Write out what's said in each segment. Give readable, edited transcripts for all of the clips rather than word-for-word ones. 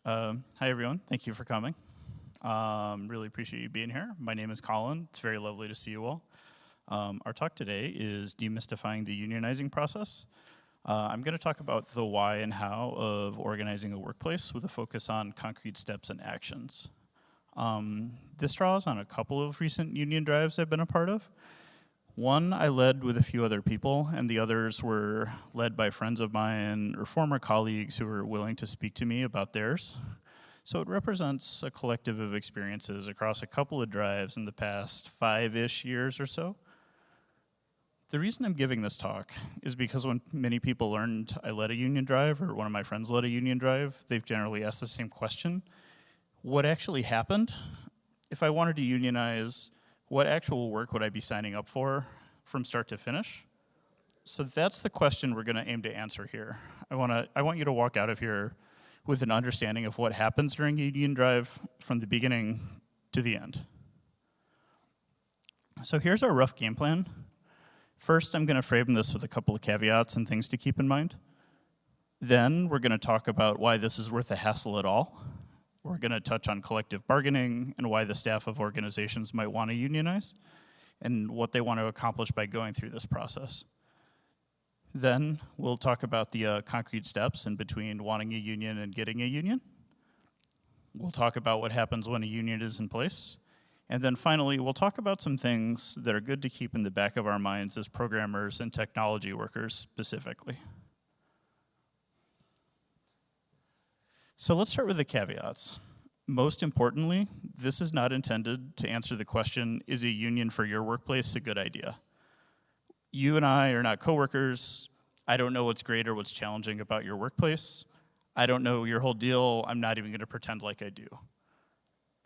Hi, everyone. Thank you for coming. Really appreciate you being here. My name is Colin. It's very lovely to see you all. Our talk today is demystifying the unionizing process. I'm going to talk about the why and how of organizing a workplace with a focus on concrete steps and actions. This draws on a couple of recent union drives I've been a part of. One I led with a few other people, and the others were led by friends of mine or former colleagues who were willing to speak to me about theirs. So it represents a collective of experiences across a couple of drives in the past 5-ish years or so. The reason I'm giving this talk is because when many people learned I led a union drive, or one of my friends led a union drive, they've generally asked the same question. What actually happened? If I wanted to unionize, what actual work would I be signing up for from start to finish? So that's the question we're gonna aim to answer here. I want you to walk out of here with an understanding of what happens during a union drive from the beginning to the end. So here's our rough game plan. First, I'm gonna frame this with a couple of caveats and things to keep in mind. Then we're gonna talk about why this is worth the hassle at all. We're going to touch on collective bargaining and why the staff of organizations might want to unionize and what they want to accomplish by going through this process. Then we'll talk about the concrete steps in between wanting a union and getting a union. We'll talk about what happens when a union is in place. And then finally, we'll talk about some things that are good to keep in the back of our minds as programmers and technology workers specifically. So let's start with the caveats. Most importantly, this is not intended to answer the question, is a union for your workplace a good idea? You and I are not coworkers. I don't know what's great or what's challenging about your workplace. I don't know your whole deal. I'm not even gonna pretend like I do.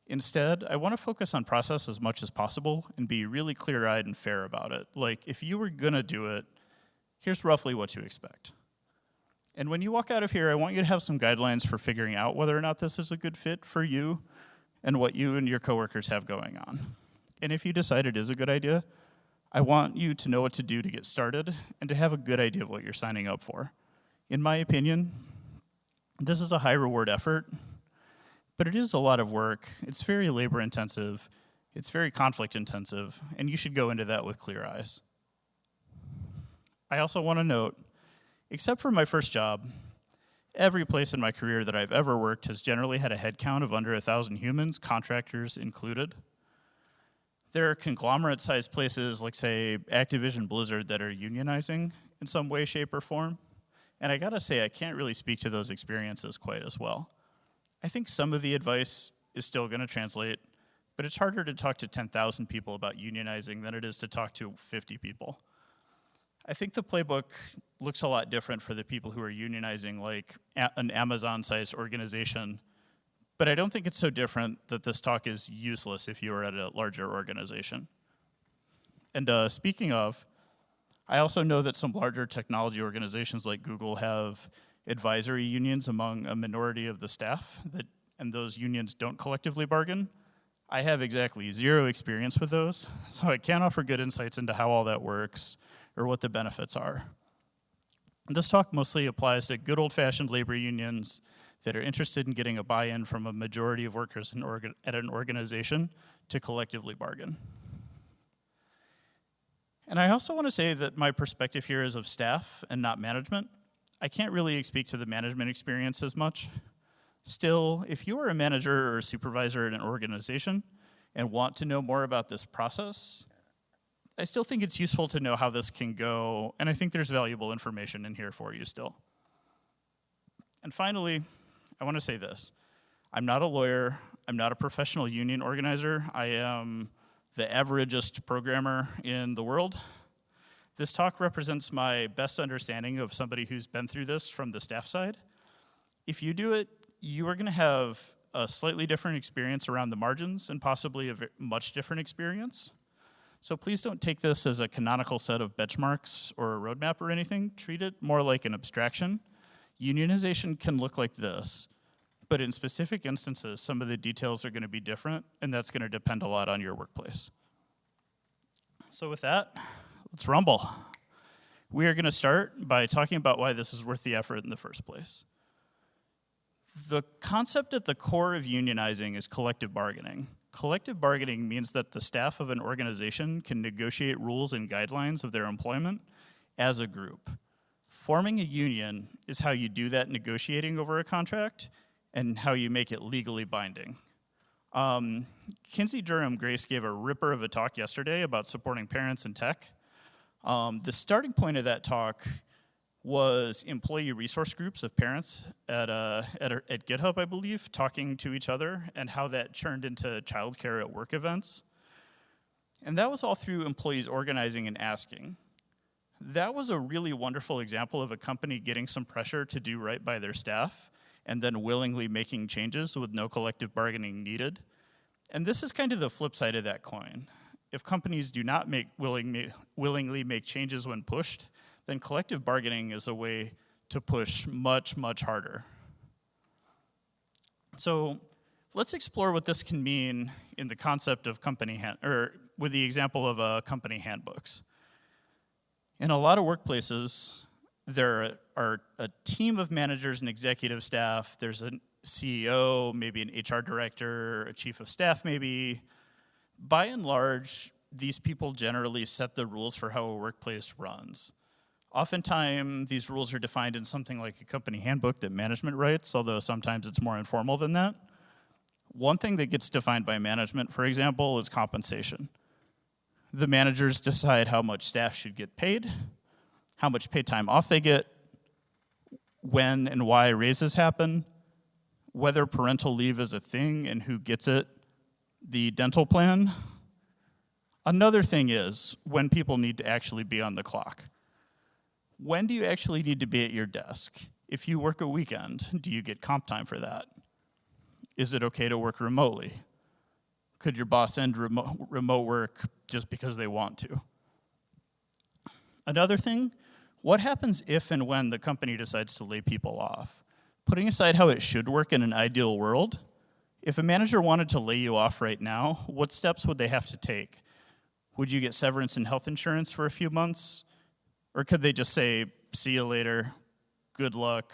Instead, I wanna focus on process as much as possible and be really clear-eyed and fair about it. Like, if you were gonna do it, here's roughly what to expect. And when you walk out of here, I want you to have some guidelines for figuring out whether or not this is a good fit for you and what you and your coworkers have going on. And if you decide it is a good idea, I want you to know what to do to get started and to have a good idea of what you're signing up for. In my opinion, this is a high reward effort, but it is a lot of work. It's very labor intensive, it's very conflict intensive, and you should go into that with clear eyes. I also want to note, except for my first job, every place in my career that I've ever worked has generally had a head count of under 1,000 humans, contractors included. There are conglomerate-sized places like, say, Activision Blizzard that are unionizing in some way, shape, or form. And I gotta say, I can't really speak to those experiences quite as well. I think some of the advice is still gonna translate, but it's harder to talk to 10,000 people about unionizing than it is to talk to 50 people. I think the playbook looks a lot different for the people who are unionizing, like an Amazon-sized organization, but I don't think it's so different that this talk is useless if you are at a larger organization. And speaking of, I also know that some larger technology organizations like Google have advisory unions among a minority of the staff, and those unions don't collectively bargain. I have exactly 0 experience with those, so I can't offer good insights into how all that works or what the benefits are. This talk mostly applies to good old-fashioned labor unions that are interested in getting a buy-in from a majority of workers at an organization to collectively bargain. And I also want to say that my perspective here is of staff and not management. I can't really speak to the management experience as much. Still, if you are a manager or a supervisor at an organization and want to know more about this process, I still think it's useful to know how this can go, and I think there's valuable information in here for you still. And finally, I want to say this. I'm not a lawyer, I'm not a professional union organizer, I am the averagest programmer in the world. This talk represents my best understanding of somebody who's been through this from the staff side. If you do it, you are gonna have a slightly different experience around the margins and possibly a much different experience. So please don't take this as a canonical set of benchmarks or a roadmap or anything. Treat it more like an abstraction. Unionization can look like this. But in specific instances, some of the details are going to be different, and that's going to depend a lot on your workplace. So with that, let's rumble. We are going to start by talking about why this is worth the effort in the first place. The concept at the core of unionizing is collective bargaining. Collective bargaining means that the staff of an organization can negotiate rules and guidelines of their employment as a group. Forming a union is how you do that negotiating over a contract and how you make it legally binding. Kinsey Durham Grace gave a ripper of a talk yesterday about supporting parents in tech. The starting point of that talk was employee resource groups of parents at GitHub, I believe, talking to each other and how that turned into childcare at work events. And that was all through employees organizing and asking. That was a really wonderful example of a company getting some pressure to do right by their staff and then willingly making changes with no collective bargaining needed. And this is kind of the flip side of that coin. If companies do not willingly make changes when pushed, then collective bargaining is a way to push much, much harder. So let's explore what this can mean in the concept of with the example of company handbooks. In a lot of workplaces, there are a team of managers and executive staff. There's a CEO, maybe an HR director, a chief of staff maybe. By and large, these people generally set the rules for how a workplace runs. Oftentimes, these rules are defined in something like a company handbook that management writes, although sometimes it's more informal than that. One thing that gets defined by management, for example, is compensation. The managers decide how much staff should get paid, how much paid time off they get, when and why raises happen, whether parental leave is a thing and who gets it, the dental plan. Another thing is when people need to actually be on the clock. When do you actually need to be at your desk? If you work a weekend, do you get comp time for that? Is it okay to work remotely? Could your boss end remote work just because they want to? Another thing, what happens if and when the company decides to lay people off? Putting aside how it should work in an ideal world, if a manager wanted to lay you off right now, what steps would they have to take? Would you get severance and health insurance for a few months? Or could they just say, see you later, good luck,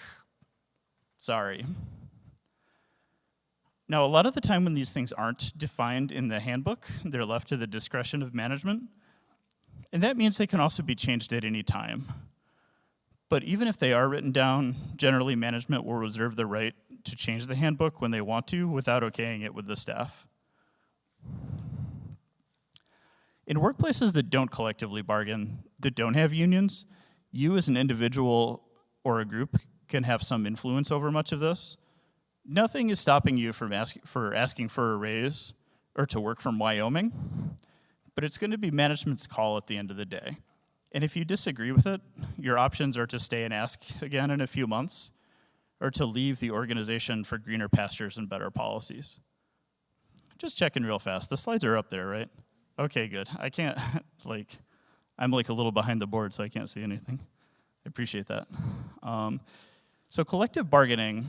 sorry? Now, a lot of the time when these things aren't defined in the handbook, they're left to the discretion of management. And that means they can also be changed at any time. But even if they are written down, generally management will reserve the right to change the handbook when they want to without okaying it with the staff. In workplaces that don't collectively bargain, that don't have unions, you as an individual or a group can have some influence over much of this. Nothing is stopping you from asking for a raise or to work from Wyoming, but it's going to be management's call at the end of the day. And if you disagree with it, your options are to stay and ask again in a few months, or to leave the organization for greener pastures and better policies. Just checking real fast. The slides are up there, right? Okay, good. I can't, I'm a little behind the board, so I can't see anything. I appreciate that. So collective bargaining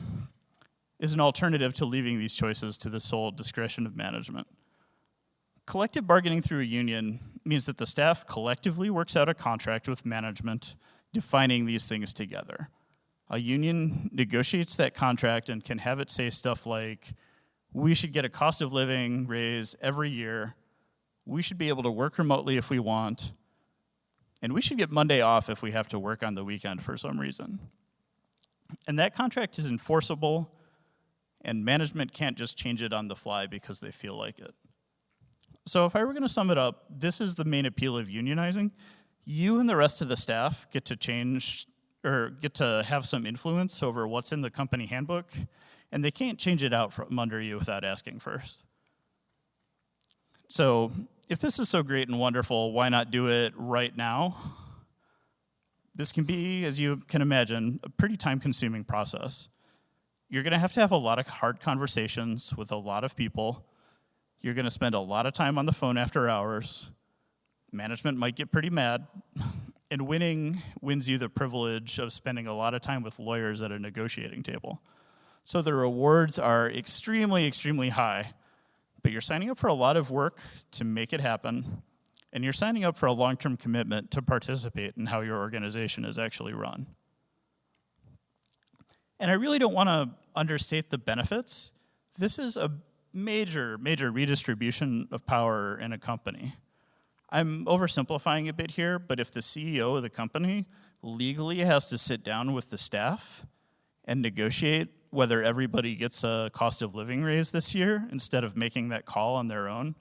is an alternative to leaving these choices to the sole discretion of management. Collective bargaining through a union means that the staff collectively works out a contract with management defining these things together. A union negotiates that contract and can have it say stuff like, we should get a cost of living raise every year, we should be able to work remotely if we want, and we should get Monday off if we have to work on the weekend for some reason. And that contract is enforceable, and management can't just change it on the fly because they feel like it. So if I were going to sum it up, this is the main appeal of unionizing. You and the rest of the staff get to change or get to have some influence over what's in the company handbook, and they can't change it out from under you without asking first. So if this is so great and wonderful, why not do it right now? This can be, as you can imagine, a pretty time-consuming process. You're going to have a lot of hard conversations with a lot of people. You're going to spend a lot of time on the phone after hours. Management might get pretty mad. And winning wins you the privilege of spending a lot of time with lawyers at a negotiating table. So the rewards are extremely, extremely high, but you're signing up for a lot of work to make it happen, and you're signing up for a long-term commitment to participate in how your organization is actually run. And I really don't want to understate the benefits. This is a major, major redistribution of power in a company. I'm oversimplifying a bit here, but if the CEO of the company legally has to sit down with the staff and negotiate whether everybody gets a cost of living raise this year instead of making that call on their own,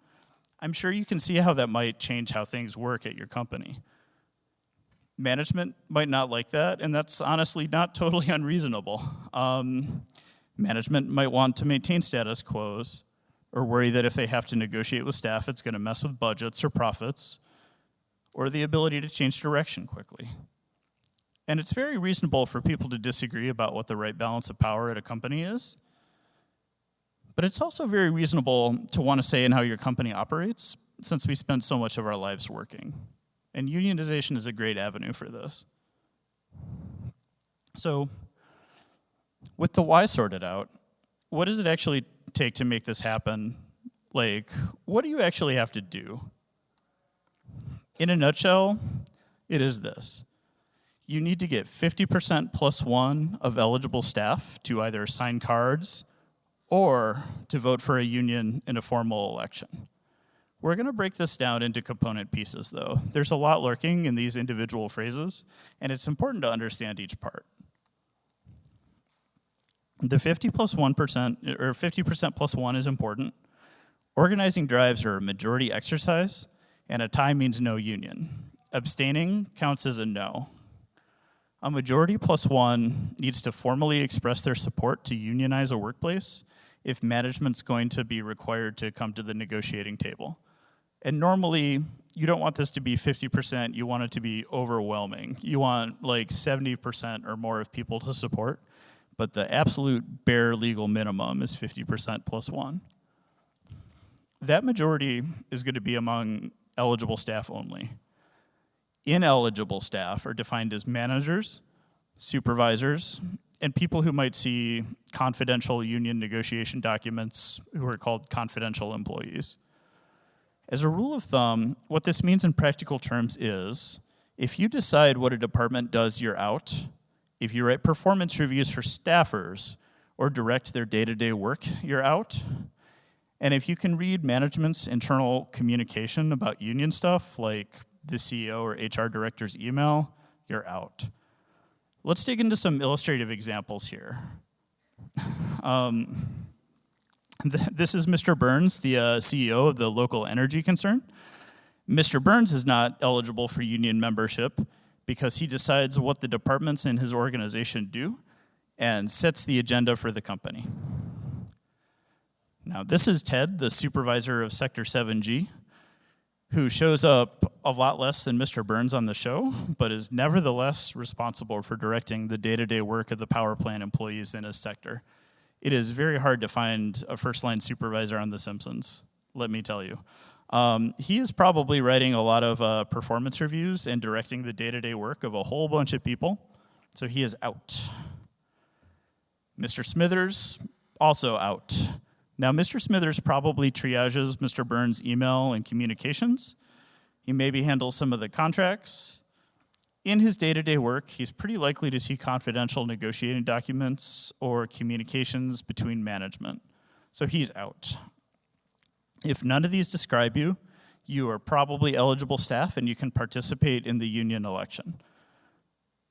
I'm sure you can see how that might change how things work at your company. Management might not like that, and that's honestly not totally unreasonable. Management might want to maintain status quos or worry that if they have to negotiate with staff, it's going to mess with budgets or profits or the ability to change direction quickly. And it's very reasonable for people to disagree about what the right balance of power at a company is. But it's also very reasonable to want to say in how your company operates, since we spend so much of our lives working. And unionization is a great avenue for this. So, with the why sorted out, what does it actually take to make this happen? Like, what do you actually have to do? In a nutshell, it is this. You need to get 50% plus one of eligible staff to either sign cards or to vote for a union in a formal election. We're going to break this down into component pieces, though. There's a lot lurking in these individual phrases, and it's important to understand each part. The 50% plus 1 is important. Organizing drives are a majority exercise, and a tie means no union. Abstaining counts as a no. A majority plus 1 needs to formally express their support to unionize a workplace if management's going to be required to come to the negotiating table. And normally, you don't want this to be 50%, you want it to be overwhelming. You want like 70% or more of people to support, but the absolute bare legal minimum is 50% plus 1. That majority is going to be among eligible staff only. Ineligible staff are defined as managers, supervisors, and people who might see confidential union negotiation documents who are called confidential employees. As a rule of thumb, what this means in practical terms is, if you decide what a department does, you're out. If you write performance reviews for staffers or direct their day-to-day work, you're out. And if you can read management's internal communication about union stuff, like the CEO or HR director's email, you're out. Let's dig into some illustrative examples here. This is Mr. Burns, the CEO of the local energy concern. Mr. Burns is not eligible for union membership because he decides what the departments in his organization do and sets the agenda for the company. Now, this is Ted, the supervisor of Sector 7G, who shows up a lot less than Mr. Burns on the show, but is nevertheless responsible for directing the day-to-day work of the power plant employees in his sector. It is very hard to find a first-line supervisor on The Simpsons, let me tell you. He is probably writing a lot of performance reviews and directing the day-to-day work of a whole bunch of people, so he is out. Mr. Smithers, also out. Now, Mr. Smithers probably triages Mr. Burns' email and communications. He maybe handles some of the contracts. In his day-to-day work, he's pretty likely to see confidential negotiating documents or communications between management. So he's out. If none of these describe you, you are probably eligible staff and you can participate in the union election.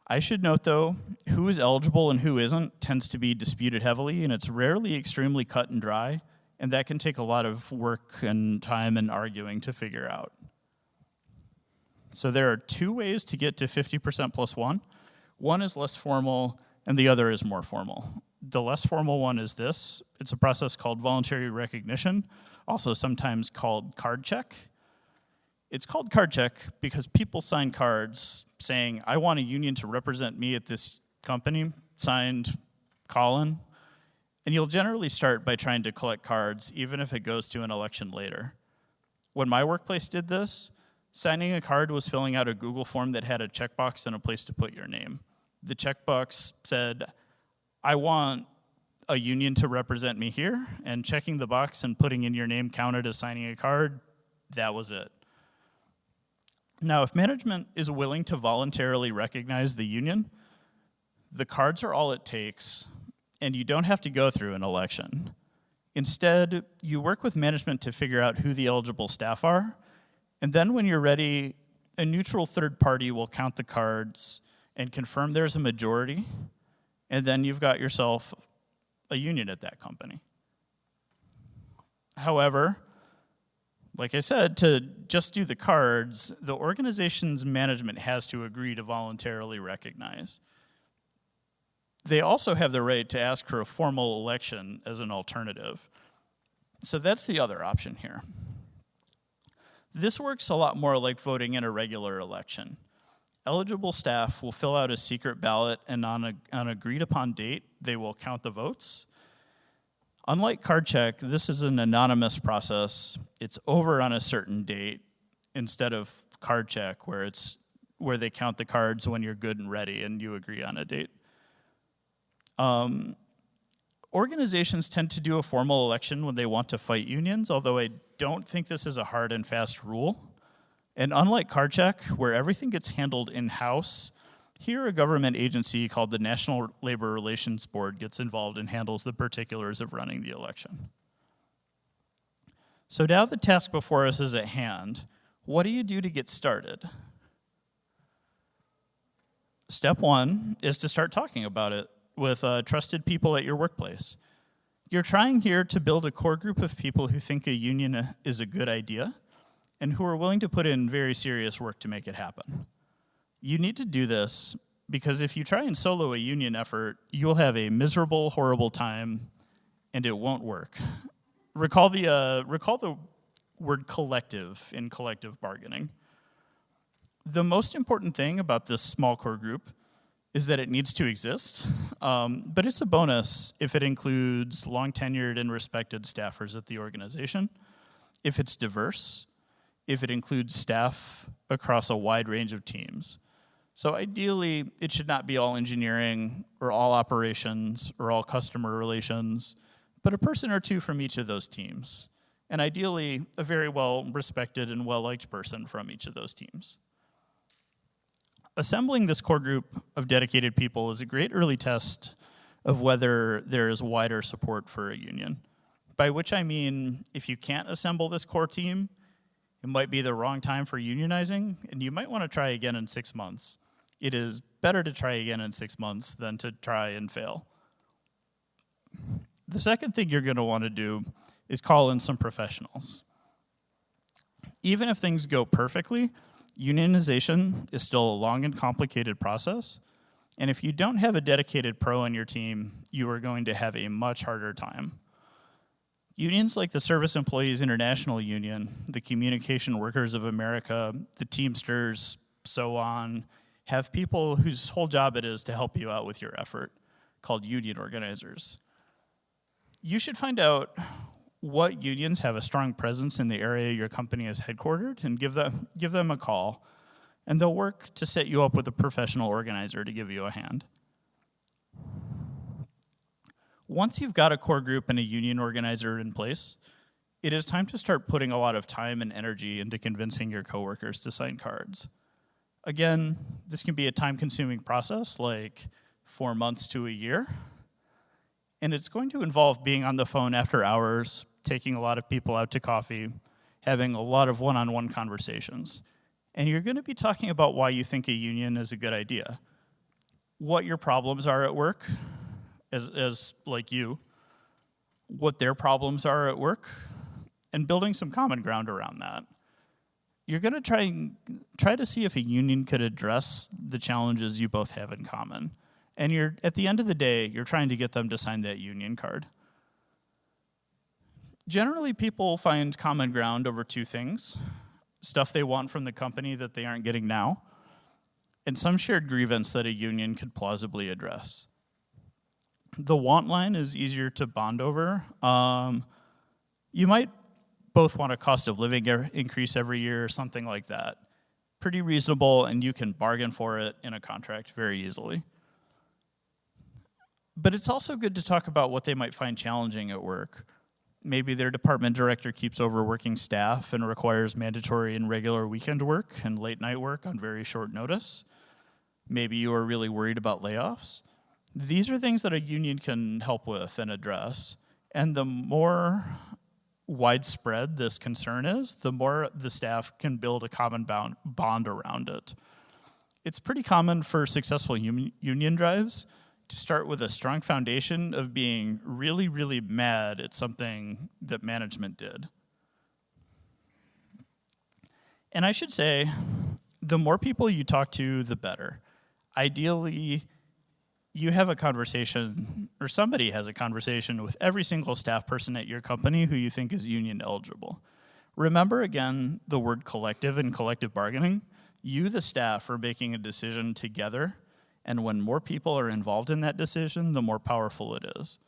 I should note, though, who is eligible and who isn't tends to be disputed heavily, and it's rarely extremely cut and dry, and that can take a lot of work and time and arguing to figure out. So there are two ways to get to 50% plus 1. One is less formal, and the other is more formal. The less formal one is this. It's a process called voluntary recognition, also sometimes called card check. It's called card check because people sign cards saying, I want a union to represent me at this company, signed Colin. And you'll generally start by trying to collect cards, even if it goes to an election later. When my workplace did this, signing a card was filling out a Google form that had a checkbox and a place to put your name. The checkbox said, I want a union to represent me here, and checking the box and putting in your name counted as signing a card, that was it. Now, if management is willing to voluntarily recognize the union, the cards are all it takes, and you don't have to go through an election. Instead, you work with management to figure out who the eligible staff are, and then when you're ready, a neutral third party will count the cards and confirm there's a majority, and then you've got yourself a union at that company. However, like I said, to just do the cards, the organization's management has to agree to voluntarily recognize. They also have the right to ask for a formal election as an alternative. So that's the other option here. This works a lot more like voting in a regular election. Eligible staff will fill out a secret ballot, and on an agreed-upon date, they will count the votes. Unlike card check, this is an anonymous process. It's over on a certain date instead of card check, where they count the cards when you're good and ready and you agree on a date. Organizations tend to do a formal election when they want to fight unions, although I don't think this is a hard and fast rule. And unlike card check, where everything gets handled in-house, here a government agency called the National Labor Relations Board gets involved and handles the particulars of running the election. So now the task before us is at hand. What do you do to get started? Step one is to start talking about it with trusted people at your workplace. You're trying here to build a core group of people who think a union is a good idea and who are willing to put in very serious work to make it happen. You need to do this because if you try and solo a union effort, you'll have a miserable, horrible time, and it won't work. Recall the word collective in collective bargaining. The most important thing about this small core group is that it needs to exist, but it's a bonus if it includes long-tenured and respected staffers at the organization, if it's diverse, if it includes staff across a wide range of teams. So ideally, it should not be all engineering or all operations or all customer relations, but a person or two from each of those teams. And ideally, a very well-respected and well-liked person from each of those teams. Assembling this core group of dedicated people is a great early test of whether there is wider support for a union. By which I mean, if you can't assemble this core team, it might be the wrong time for unionizing, and you might want to try again in 6 months. It is better to try again in 6 months than to try and fail. The second thing you're going to want to do is call in some professionals. Even if things go perfectly, unionization is still a long and complicated process, and if you don't have a dedicated pro on your team, you are going to have a much harder time. Unions like the Service Employees International Union, the Communication Workers of America, the Teamsters, so on, have people whose whole job it is to help you out with your effort, called union organizers. You should find out what unions have a strong presence in the area your company is headquartered and give them a call, and they'll work to set you up with a professional organizer to give you a hand. Once you've got a core group and a union organizer in place, it is time to start putting a lot of time and energy into convincing your coworkers to sign cards. Again, this can be a time-consuming process, like 4 months to a year, and it's going to involve being on the phone after hours, taking a lot of people out to coffee, having a lot of one-on-one conversations. And you're going to be talking about why you think a union is a good idea, what your problems are at work, as like you, what their problems are at work, and building some common ground around that. You're going to try to see if a union could address the challenges you both have in common. And at the end of the day, you're trying to get them to sign that union card. Generally, people find common ground over two things: stuff they want from the company that they aren't getting now, and some shared grievance that a union could plausibly address. The want line is easier to bond over. You might both want a cost of living increase every year or something like that. Pretty reasonable, and you can bargain for it in a contract very easily. But it's also good to talk about what they might find challenging at work. Maybe their department director keeps overworking staff and requires mandatory and regular weekend work and late night work on very short notice. Maybe you are really worried about layoffs. These are things that a union can help with and address. And the more widespread this concern is, the more the staff can build a common bond around it. It's pretty common for successful union drives to start with a strong foundation of being really, really mad at something that management did. And I should say, the more people you talk to, the better. Ideally, you have a conversation, or somebody has a conversation with every single staff person at your company who you think is union eligible. Remember, again, the word collective and collective bargaining. You, the staff, are making a decision together, and when more people are involved in that decision, the more powerful it is.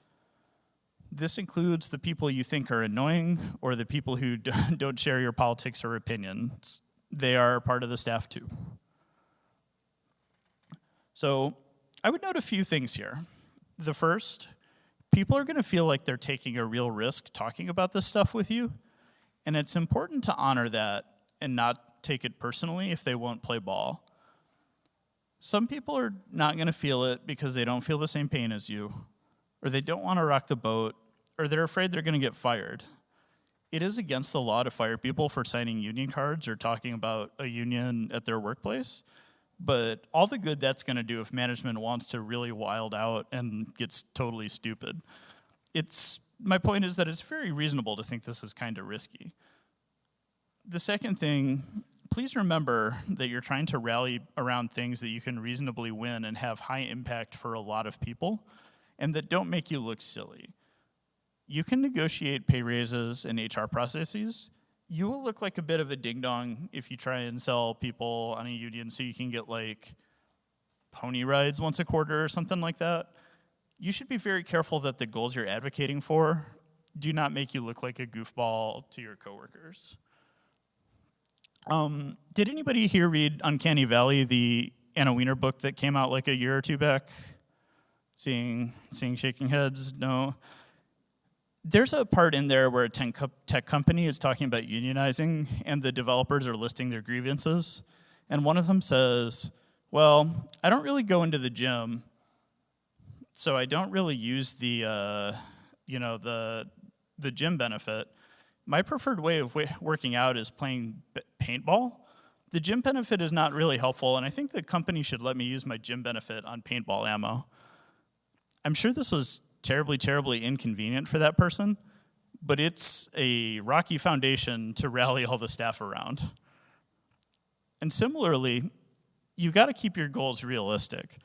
This includes the people you think are annoying or the people who don't share your politics or opinions. They are part of the staff too. So I would note a few things here. The first, people are going to feel like they're taking a real risk talking about this stuff with you, and it's important to honor that and not take it personally if they won't play ball. Some people are not going to feel it because they don't feel the same pain as you, or they don't want to rock the boat, or they're afraid they're going to get fired. It is against the law to fire people for signing union cards or talking about a union at their workplace, but all the good that's going to do if management wants to really wild out and gets totally stupid. My point is that it's very reasonable to think this is kind of risky. The second thing, please remember that you're trying to rally around things that you can reasonably win and have high impact for a lot of people, and that don't make you look silly. You can negotiate pay raises and HR processes. You will look like a bit of a ding-dong if you try and sell people on a union so you can get like pony rides once a quarter or something like that. You should be very careful that the goals you're advocating for do not make you look like a goofball to your coworkers. Did anybody here read Uncanny Valley, the Anna Wiener book that came out like a year or two back? Seeing shaking heads, no. There's a part in there where a tech company is talking about unionizing, and the developers are listing their grievances. And one of them says, well, I don't really go into the gym, so I don't really use the gym benefit. My preferred way of working out is playing paintball. The gym benefit is not really helpful, and I think the company should let me use my gym benefit on paintball ammo. I'm sure this was terribly, terribly inconvenient for that person, but it's a rocky foundation to rally all the staff around. And similarly, you've got to keep your goals realistic.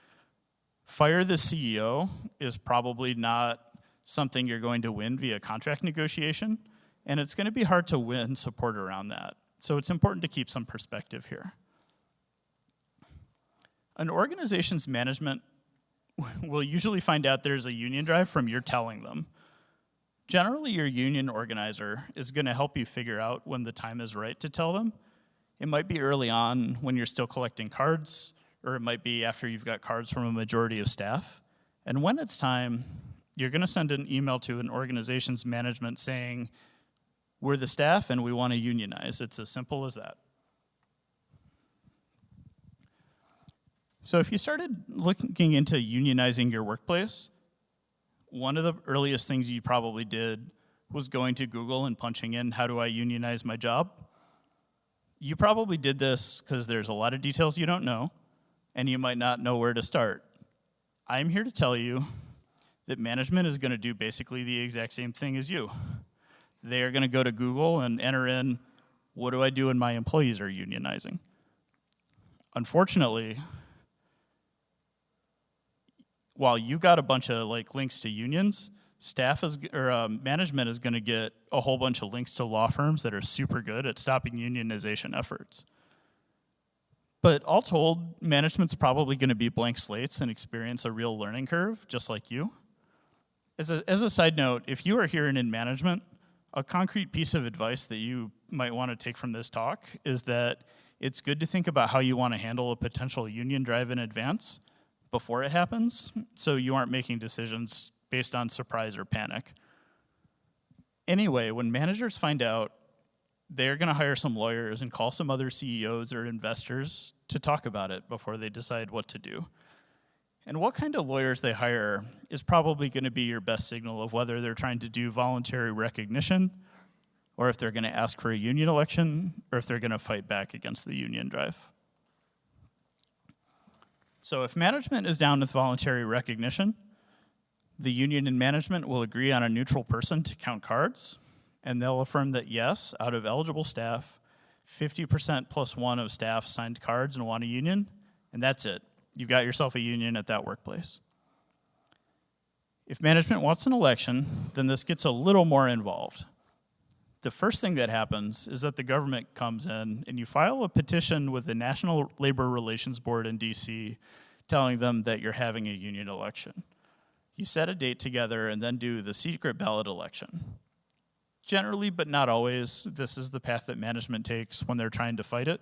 Fire the CEO is probably not something you're going to win via contract negotiation, and it's going to be hard to win support around that. So it's important to keep some perspective here. An organization's management will usually find out there's a union drive from your telling them. Generally, your union organizer is going to help you figure out when the time is right to tell them. It might be early on when you're still collecting cards, or it might be after you've got cards from a majority of staff. And when it's time, you're going to send an email to an organization's management saying, we're the staff and we want to unionize. It's as simple as that. So if you started looking into unionizing your workplace, one of the earliest things you probably did was going to Google and punching in, how do I unionize my job? You probably did this because there's a lot of details you don't know, and you might not know where to start. I'm here to tell you that management is going to do basically the exact same thing as you. They are going to go to Google and enter in, what do I do when my employees are unionizing? Unfortunately, while you got a bunch of links to unions, management is going to get a whole bunch of links to law firms that are super good at stopping unionization efforts. But all told, management's probably going to be blank slates and experience a real learning curve, just like you. As a side note, if you are here and in management, a concrete piece of advice that you might want to take from this talk is that it's good to think about how you want to handle a potential union drive in advance, before it happens, so you aren't making decisions based on surprise or panic. Anyway, when managers find out, they're going to hire some lawyers and call some other CEOs or investors to talk about it before they decide what to do. And what kind of lawyers they hire is probably going to be your best signal of whether they're trying to do voluntary recognition, or if they're going to ask for a union election, or if they're going to fight back against the union drive. So if management is down with voluntary recognition, the union and management will agree on a neutral person to count cards, and they'll affirm that yes, out of eligible staff, 50% plus one of staff signed cards and want a union, and that's it. You've got yourself a union at that workplace. If management wants an election, then this gets a little more involved. The first thing that happens is that the government comes in and you file a petition with the National Labor Relations Board in DC telling them that you're having a union election. You set a date together and then do the secret ballot election. Generally, but not always, this is the path that management takes when they're trying to fight it.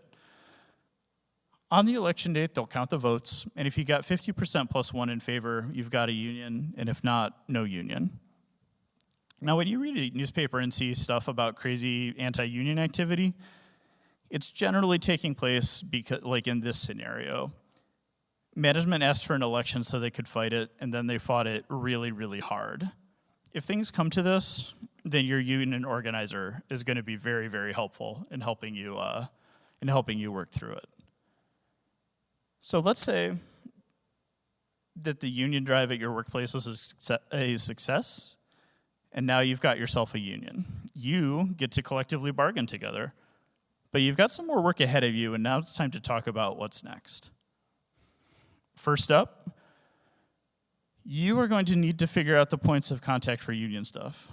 On the election date, they'll count the votes, and if you got 50% plus one in favor, you've got a union, and if not, no union. Now, when you read a newspaper and see stuff about crazy anti-union activity, it's generally taking place because, like in this scenario. Management asked for an election so they could fight it, and then they fought it really, really hard. If things come to this, then your union organizer is going to be very, very helpful in helping you work through it. So let's say that the union drive at your workplace was a success, and now you've got yourself a union. You get to collectively bargain together, but you've got some more work ahead of you, and now it's time to talk about what's next. First up, you are going to need to figure out the points of contact for union stuff.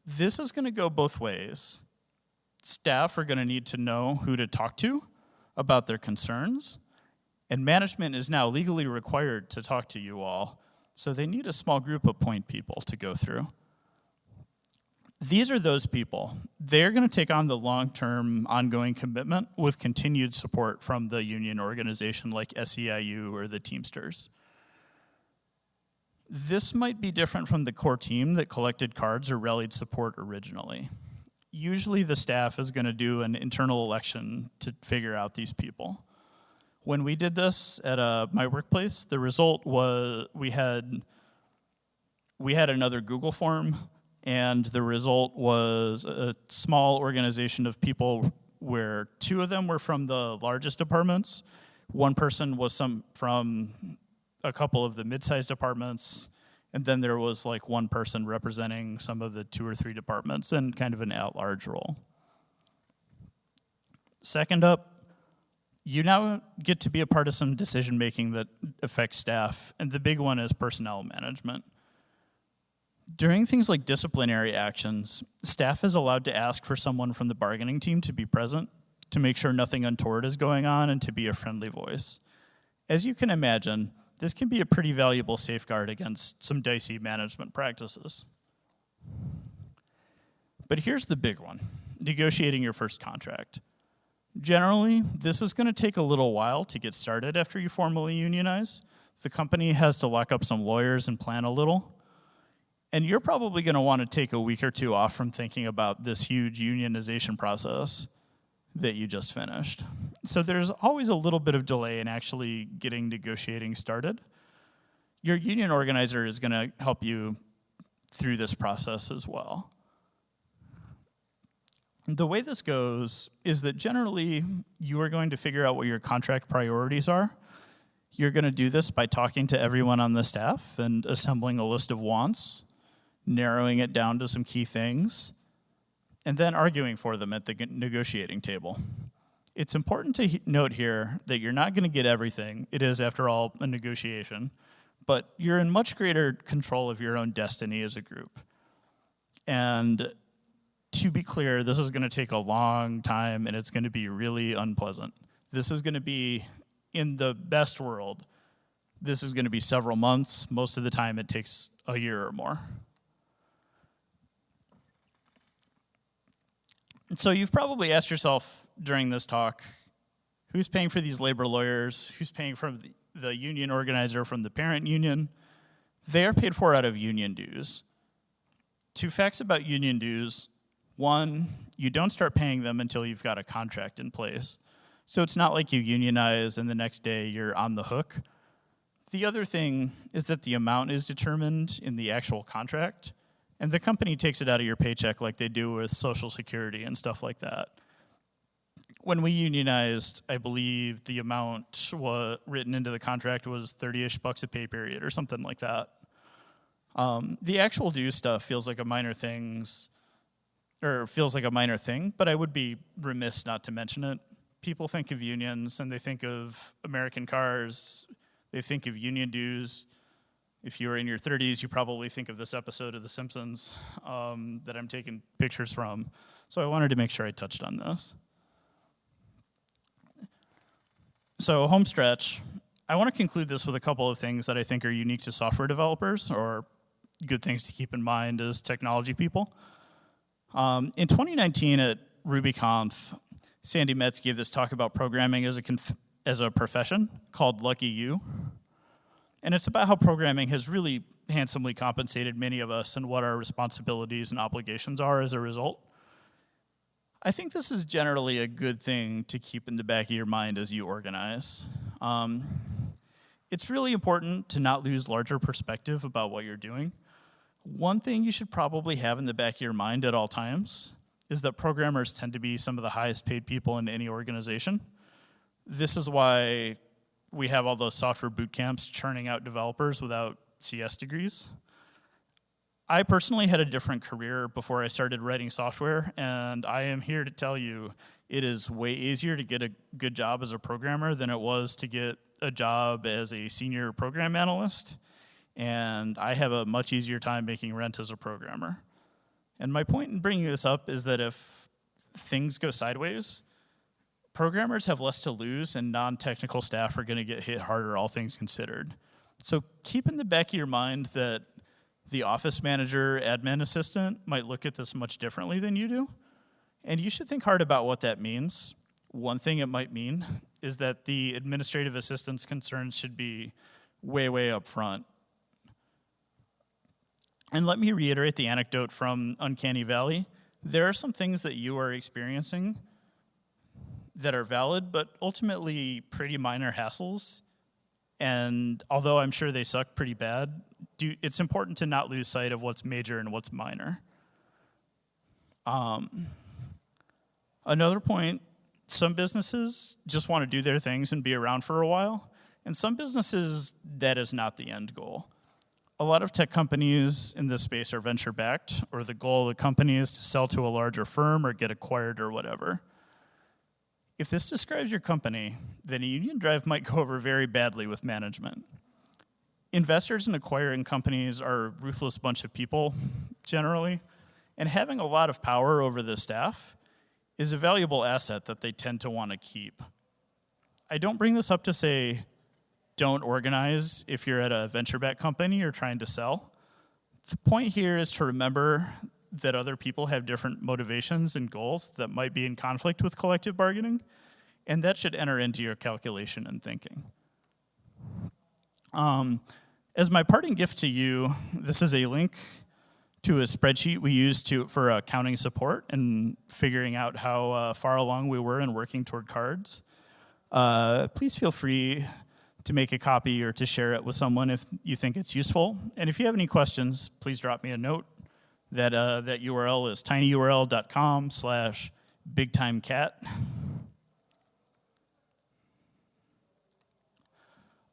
This is going to go both ways. Staff are going to need to know who to talk to about their concerns, and management is now legally required to talk to you all, so they need a small group of point people to go through. These are those people. They're going to take on the long-term ongoing commitment with continued support from the union organization like SEIU or the Teamsters. This might be different from the core team that collected cards or rallied support originally. Usually the staff is going to do an internal election to figure out these people. When we did this at my workplace, the result was we had another Google form, and the result was a small organization of people where two of them were from the largest departments. One person was from a couple of the mid-sized departments, and then there was like one person representing some of the 2 or 3 departments in kind of an at-large role. Second up, you now get to be a part of some decision-making that affects staff, and the big one is personnel management. During things like disciplinary actions, staff is allowed to ask for someone from the bargaining team to be present, to make sure nothing untoward is going on, and to be a friendly voice. As you can imagine, this can be a pretty valuable safeguard against some dicey management practices. But here's the big one, negotiating your first contract. Generally, this is going to take a little while to get started after you formally unionize. The company has to lock up some lawyers and plan a little. And you're probably going to want to take a week or two off from thinking about this huge unionization process that you just finished. So there's always a little bit of delay in actually getting negotiating started. Your union organizer is going to help you through this process as well. The way this goes is that generally you are going to figure out what your contract priorities are. You're going to do this by talking to everyone on the staff and assembling a list of wants, narrowing it down to some key things, and then arguing for them at the negotiating table. It's important to note here that you're not going to get everything. It is, after all, a negotiation, but you're in much greater control of your own destiny as a group. And to be clear, this is going to take a long time, and it's going to be really unpleasant. This is going to be, in the best world, this is going to be several months. Most of the time, it takes a year or more. So you've probably asked yourself during this talk, who's paying for these labor lawyers? Who's paying for the union organizer from the parent union, they are paid for out of union dues. 2 facts about union dues. 1, you don't start paying them until you've got a contract in place. So it's not like you unionize and the next day you're on the hook. The other thing is that the amount is determined in the actual contract, and the company takes it out of your paycheck like they do with Social Security and stuff like that. When we unionized, I believe the amount written into the contract was 30-ish bucks a pay period or something like that. The actual due stuff feels like a minor thing, but I would be remiss not to mention it. People think of unions and they think of American cars, they think of union dues. If you're in your 30s, you probably think of this episode of The Simpsons that I'm taking pictures from. So I wanted to make sure I touched on this. So home stretch, I want to conclude this with a couple of things that I think are unique to software developers or good things to keep in mind as technology people. In 2019 at RubyConf, SANDI METZ gave this talk about programming as a profession called Lucky You. And it's about how programming has really handsomely compensated many of us and what our responsibilities and obligations are as a result. I think this is generally a good thing to keep in the back of your mind as you organize. It's really important to not lose larger perspective about what you're doing. One thing you should probably have in the back of your mind at all times is that programmers tend to be some of the highest paid people in any organization. This is why we have all those software boot camps churning out developers without CS degrees. I personally had a different career before I started writing software, and I am here to tell you it is way easier to get a good job as a programmer than it was to get a job as a senior program analyst, and I have a much easier time making rent as a programmer. And my point in bringing this up is that if things go sideways, programmers have less to lose and non-technical staff are gonna get hit harder, all things considered. So keep in the back of your mind that the office manager, admin assistant might look at this much differently than you do, and you should think hard about what that means. One thing it might mean is that the administrative assistant's concerns should be way, way up front. And let me reiterate the anecdote from Uncanny Valley. There are some things that you are experiencing that are valid, but ultimately pretty minor hassles. And although I'm sure they suck pretty bad, it's important to not lose sight of what's major and what's minor. Another point, some businesses just want to do their things and be around for a while. And some businesses, that is not the end goal. A lot of tech companies in this space are venture-backed, or the goal of the company is to sell to a larger firm or get acquired or whatever. If this describes your company, then a union drive might go over very badly with management. Investors in acquiring companies are a ruthless bunch of people, generally, and having a lot of power over the staff is a valuable asset that they tend to want to keep. I don't bring this up to say, don't organize if you're at a venture-backed company or trying to sell. The point here is to remember that other people have different motivations and goals that might be in conflict with collective bargaining, and that should enter into your calculation and thinking. As my parting gift to you, this is a link to a spreadsheet we used for accounting support and figuring out how far along we were in working toward cards. Please feel free to make a copy or to share it with someone if you think it's useful. And if you have any questions, please drop me a note. That URL is tinyurl.com/bigtimecat.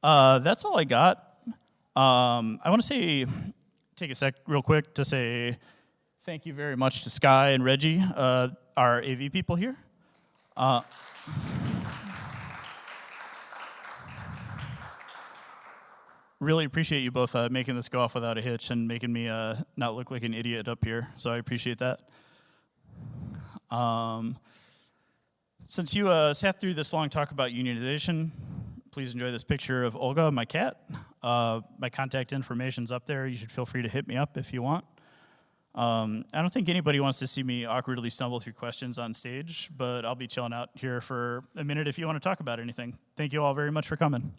That's all I got. I want to take a sec real quick to say thank you very much to Sky and Reggie, our AV people here. Really appreciate you both making this go off without a hitch and making me not look like an idiot up here, so I appreciate that. Since you sat through this long talk about unionization, please enjoy this picture of Olga, my cat. My contact information's up there. You should feel free to hit me up if you want. I don't think anybody wants to see me awkwardly stumble through questions on stage, but I'll be chilling out here for a minute if you want to talk about anything. Thank you all very much for coming.